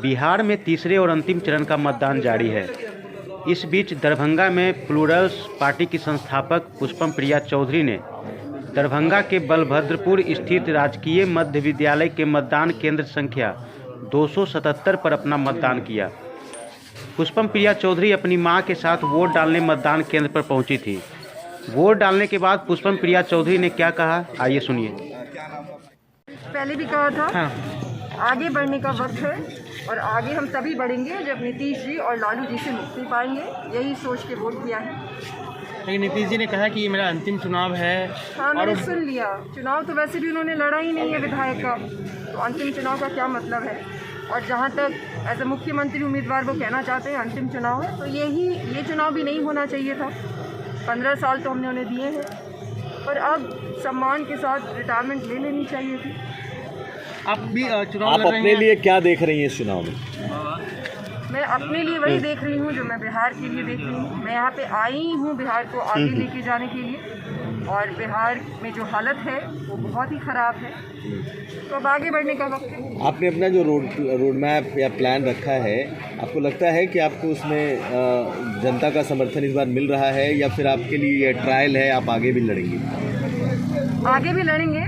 बिहार में तीसरे और अंतिम चरण का मतदान जारी है। इस बीच दरभंगा में प्लूरल्स पार्टी की संस्थापक पुष्पम प्रिया चौधरी ने दरभंगा के बलभद्रपुर स्थित राजकीय मध्य विद्यालय के मतदान केंद्र संख्या 277 पर अपना मतदान किया। पुष्पम प्रिया चौधरी अपनी मां के साथ वोट डालने मतदान केंद्र पर पहुंची थी। वोट डालने के बाद पुष्पम प्रिया चौधरी ने क्या कहा, आइए सुनिए। पहले भी कहा था, हाँ। आगे बढ़ने का वक्त है और आगे हम तभी बढ़ेंगे जब नीतीश जी और लालू जी से मुक्ति पाएंगे। यही सोच के वोट किया है। लेकिन नीतीश जी ने कहा कि ये मेरा अंतिम चुनाव है। हाँ, मैंने सुन लिया। चुनाव तो वैसे भी उन्होंने लड़ा ही नहीं है विधायक का, तो अंतिम चुनाव का क्या मतलब है। और जहाँ तक एज ए मुख्यमंत्री उम्मीदवार वो कहना चाहते हैं अंतिम चुनाव है, तो ये चुनाव भी नहीं होना चाहिए था। 15 साल तो हमने उन्हें दिए हैं, पर अब सम्मान के साथ रिटायरमेंट ले लेनी चाहिए थी। आप भी चुनाव आप अपने लिए क्या देख रही हैं इस चुनाव में? मैं अपने लिए वही देख रही हूँ जो मैं बिहार के लिए देख रही हूँ। मैं यहाँ पे आई हूँ बिहार को आगे लेके जाने के लिए, और बिहार में जो हालत है वो बहुत ही ख़राब है, तो अब आगे बढ़ने का वक्त है। आपने अपना जो रोड मैप या प्लान रखा है, आपको लगता है कि आपको उसमें जनता का समर्थन इस बार मिल रहा है, या फिर आपके लिए ये ट्रायल है, आप आगे भी लड़ेंगे? आगे भी लड़ेंगे,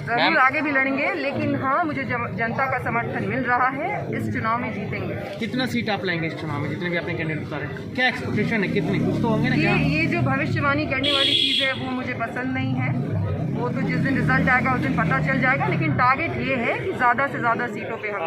जरूर आगे भी लड़ेंगे, लेकिन हाँ, मुझे जनता का समर्थन मिल रहा है। इस चुनाव में जीतेंगे। कितना सीट आप लाएंगे इस चुनाव में, जितने भी अपने कैंडिडेट उतारे? क्या एक्सपेक्टेशन है, कितने? कुछ तो होंगे ना। ये जो भविष्यवाणी करने वाली चीज़ है वो मुझे पसंद नहीं है। वो तो जिस दिन रिजल्ट आएगा उस दिन पता चल जाएगा, लेकिन टारगेट ये है कि ज़्यादा से ज़्यादा सीटों पे हम।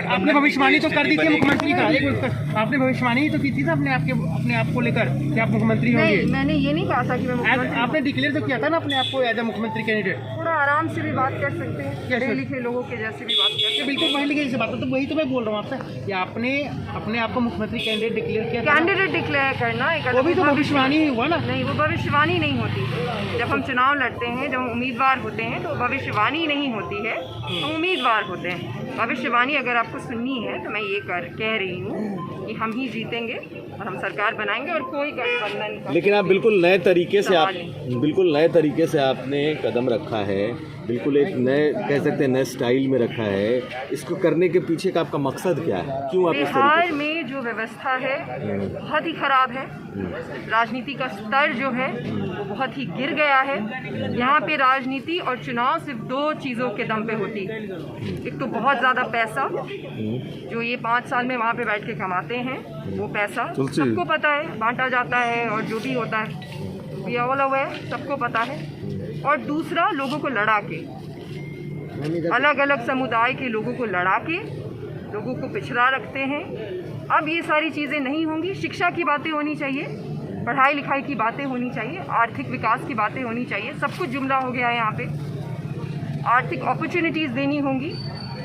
आपने भविष्यवाणी तो कर दी थी मुख्यमंत्री का, आपने भविष्यवाणी तो की थी ना अपने आप को लेकर कि आप मुख्यमंत्री होंगे। नहीं, मैंने ये नहीं कहा था कि मैं मुख्यमंत्री। आपने डिक्लेयर तो किया था ना अपने आप को एज ए मुख्यमंत्री कैंडिडेट। थोड़ा आराम से भी बात कर सकते हैं, पढ़े लिखे लोगों के जैसे भी बात करते हैं। बिल्कुल पढ़े लिखे जैसे बात है, तो वही तो मैं बोल रहा हूँ आपसे कि आपने अपने आप को मुख्यमंत्री कैंडिडेट डिक्लेयर किया। कैंडिडेट डिक्लेयर करना वो भी तो भविष्यवाणी ही हुआ ना। नहीं, वो भविष्यवाणी नहीं होती। जब हम चुनाव लड़ते हैं, जब हम उम्मीदवार होते हैं, तो भविष्यवाणी नहीं होती है, हम उम्मीदवार होते हैं। भविष्यवाणी अगर आपको सुननी है तो मैं ये कह रही हूँ कि हम ही जीतेंगे और हम सरकार बनाएंगे और कोई गठबंधन। लेकिन आप बिल्कुल नए तरीके से आपने कदम रखा है, बिल्कुल एक नए कह सकते हैं नए स्टाइल में रखा है। इसको करने के पीछे का आपका मकसद क्या है? क्यों आप बिहार में जो व्यवस्था है बहुत ही खराब है। राजनीति का स्तर जो है वो बहुत ही गिर गया है। यहाँ पे राजनीति और चुनाव सिर्फ 2 चीज़ों के दम पे होती है। एक तो बहुत ज़्यादा पैसा जो ये 5 साल में वहाँ पे बैठ के कमाते हैं, वो पैसा सबको पता है, बांटा जाता है, और जो भी होता है ये ऑल ओवर सबको पता है। और दूसरा, लोगों को लड़ा के, अलग अलग समुदाय के लोगों को लड़ा के लोगों को पिछड़ा रखते हैं। अब ये सारी चीज़ें नहीं होंगी। शिक्षा की बातें होनी चाहिए, पढ़ाई लिखाई की बातें होनी चाहिए, आर्थिक विकास की बातें होनी चाहिए। सब कुछ जुमला हो गया है यहाँ पे। आर्थिक अपॉर्चुनिटीज़ देनी होंगी,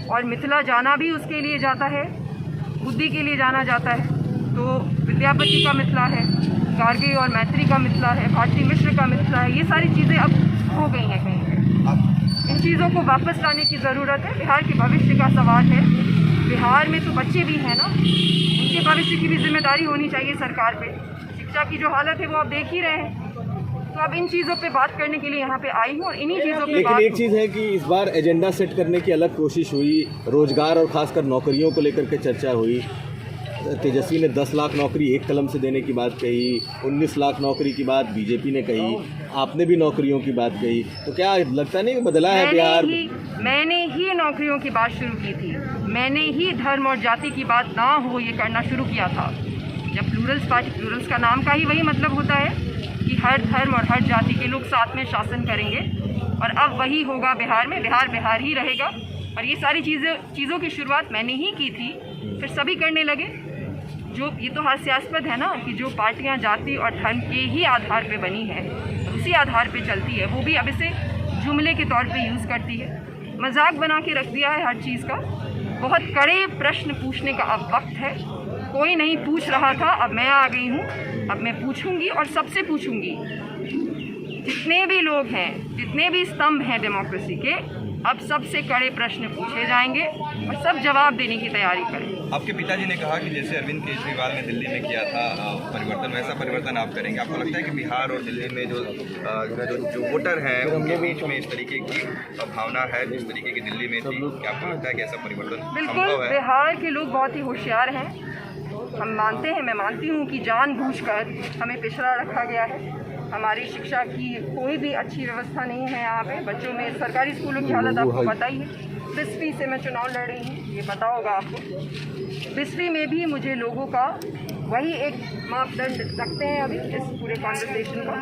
और मिथिला जाना भी उसके लिए जाता है, बुद्धि के लिए जाना जाता है। तो विद्यापति का मिथिला है, गार्गे और मैत्री का मिथिला है, भारती मिश्र का मिथिला है। ये सारी चीज़ें अब हो गई हैं कहीं पे। इन चीज़ों को वापस लाने की ज़रूरत है। बिहार के भविष्य का सवाल है। बिहार में तो बच्चे भी हैं ना, उनके भविष्य की भी जिम्मेदारी होनी चाहिए सरकार पे। शिक्षा की जो हालत है वो आप देख ही रहे हैं। तो अब इन चीज़ों पे बात करने के लिए यहाँ पे आई हूँ, और इन्हीं चीज़ों पे लेकिन एक चीज़ है कि इस बार एजेंडा सेट करने की अलग कोशिश हुई, रोजगार और खासकर नौकरियों को लेकर के चर्चा हुई। तेजस्वी ने 10 लाख नौकरी एक कलम से देने की बात कही, 19 लाख नौकरी की बात बीजेपी ने कही, आपने भी नौकरियों की बात कही। तो क्या लगता नहीं बदला है बिहार? मैंने ही नौकरियों की बात शुरू की थी। मैंने ही धर्म और जाति की बात ना हो ये करना शुरू किया था। जब प्लूरल्स पार्टी, प्लूरल्स का नाम का ही वही मतलब होता है कि हर धर्म और हर जाति के लोग साथ में शासन करेंगे, और अब वही होगा बिहार में। बिहार ही रहेगा, और ये सारी चीज़ों की शुरुआत मैंने ही की थी, फिर सभी करने लगे। जो ये तो हास्यास्पद है ना कि जो पार्टियां जाति और धर्म के ही आधार पे बनी है, उसी आधार पे चलती है, वो भी अब इसे जुमले के तौर पे यूज़ करती है। मजाक बना के रख दिया है हर चीज़ का। बहुत कड़े प्रश्न पूछने का अब वक्त है। कोई नहीं पूछ रहा था, अब मैं आ गई हूँ। अब मैं पूछूंगी, और सबसे पूछूंगी। जितने भी लोग हैं, जितने भी स्तंभ हैं डेमोक्रेसी के, अब सबसे कड़े प्रश्न पूछे जाएंगे और सब जवाब देने की तैयारी करें। आपके पिताजी ने कहा कि जैसे अरविंद केजरीवाल ने दिल्ली में किया था परिवर्तन, वैसा परिवर्तन आप करेंगे। आपको लगता है कि बिहार और दिल्ली में जो वोटर हैं उनके बीच में इस तरीके की भावना है जिस तरीके की दिल्ली में थी, क्या आपको लगता है कि ऐसा परिवर्तन बिल्कुल, संभव है? बिहार के लोग बहुत ही होशियार हैं। हम मानते हैं, मैं मानती हूँ कि जानबूझकर हमें पिछड़ा रखा गया है। हमारी शिक्षा की कोई भी अच्छी व्यवस्था नहीं है यहाँ पे। बच्चों में सरकारी स्कूलों की हालत आपको पता ही है। बिस्फी से मैं चुनाव लड़ रही हूँ, ये पता होगा आपको। बिस्फी में भी मुझे लोगों का वही एक मापदंड रखते हैं अभी इस पूरे कॉन्वर्सेशन का।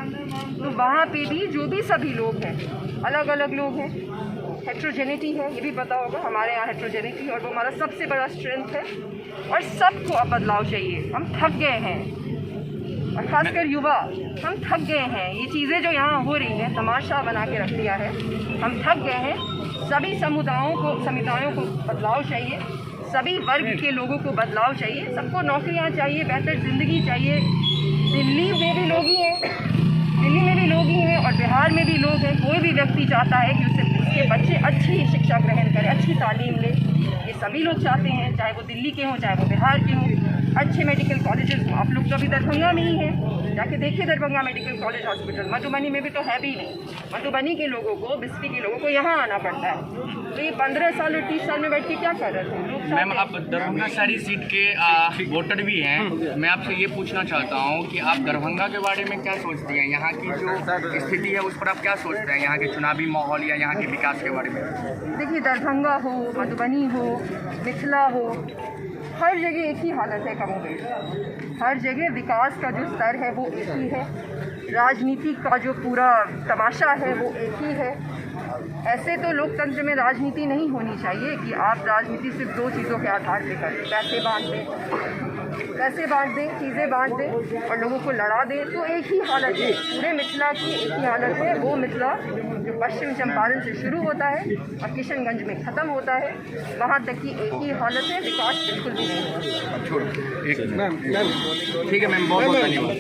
तो वहाँ पे भी जो भी सभी लोग हैं, अलग अलग लोग हैं, हेट्रोजेनिटी है, ये भी पता होगा। हमारे यहाँ हेट्रोजेनिटी और वो हमारा सबसे बड़ा स्ट्रेंथ है। और सबको अब बदलाव चाहिए। हम थक गए हैं, और खासकर युवा, हम थक गए हैं। ये चीज़ें जो यहाँ हो रही हैं, तमाशा बना के रख दिया है। हम थक गए हैं। सभी समुदायों को बदलाव चाहिए, सभी वर्ग के लोगों को बदलाव चाहिए, सबको नौकरियाँ चाहिए, बेहतर ज़िंदगी चाहिए। दिल्ली में भी लोग ही हैं और बिहार में भी लोग हैं। कोई भी व्यक्ति चाहता है कि उसके बच्चे अच्छी शिक्षा ग्रहण करें, अच्छी तालीम लें। ये सभी लोग चाहते हैं, चाहे वो दिल्ली के हों, चाहे वो बिहार के हों। अच्छे मेडिकल कॉलेजेस हों। आप लोग तो अभी दरभंगा में ही हैं, जाके देखिए Darbhanga medical college hospital. Madhubani में भी तो है भी नहीं। मधुबनी के लोगों को, बिस्फी के लोगों को यहाँ आना पड़ता है। तो ये 15 साल और 30 साल में बैठ के क्या कर रहे थे लोग? मैम, आप दरभंगा शहरी सीट के वोटर भी हैं। मैं आपसे ये पूछना चाहता हूँ कि आप दरभंगा के बारे में क्या सोचती हैं? यहाँ की जो स्थिति है उस पर आप क्या सोचते हैं? यहाँ के चुनावी माहौल या यहाँ के विकास के बारे में? देखिए, दरभंगा हो, मधुबनी हो, मिथिला हो, हर जगह एक ही हालत है कमोबेश। हर जगह विकास का जो स्तर है वो एक ही है। राजनीति का जो पूरा तमाशा है वो एक ही है। ऐसे तो लोकतंत्र में राजनीति नहीं होनी चाहिए कि आप राजनीति सिर्फ दो चीज़ों के आधार पे करें। पैसे बांट दें, चीज़ें बांट दें और लोगों को लड़ा दें। तो एक ही हालत है, पूरे मिथिला की एक ही हालत है। वो मिथिला जो पश्चिम चंपारण से शुरू होता है और किशनगंज में ख़त्म होता है, वहाँ तक की एक ही हालत है। विकास बिल्कुल भी नहीं होता। ठीक है मैम, बहुत बहुत धन्यवाद।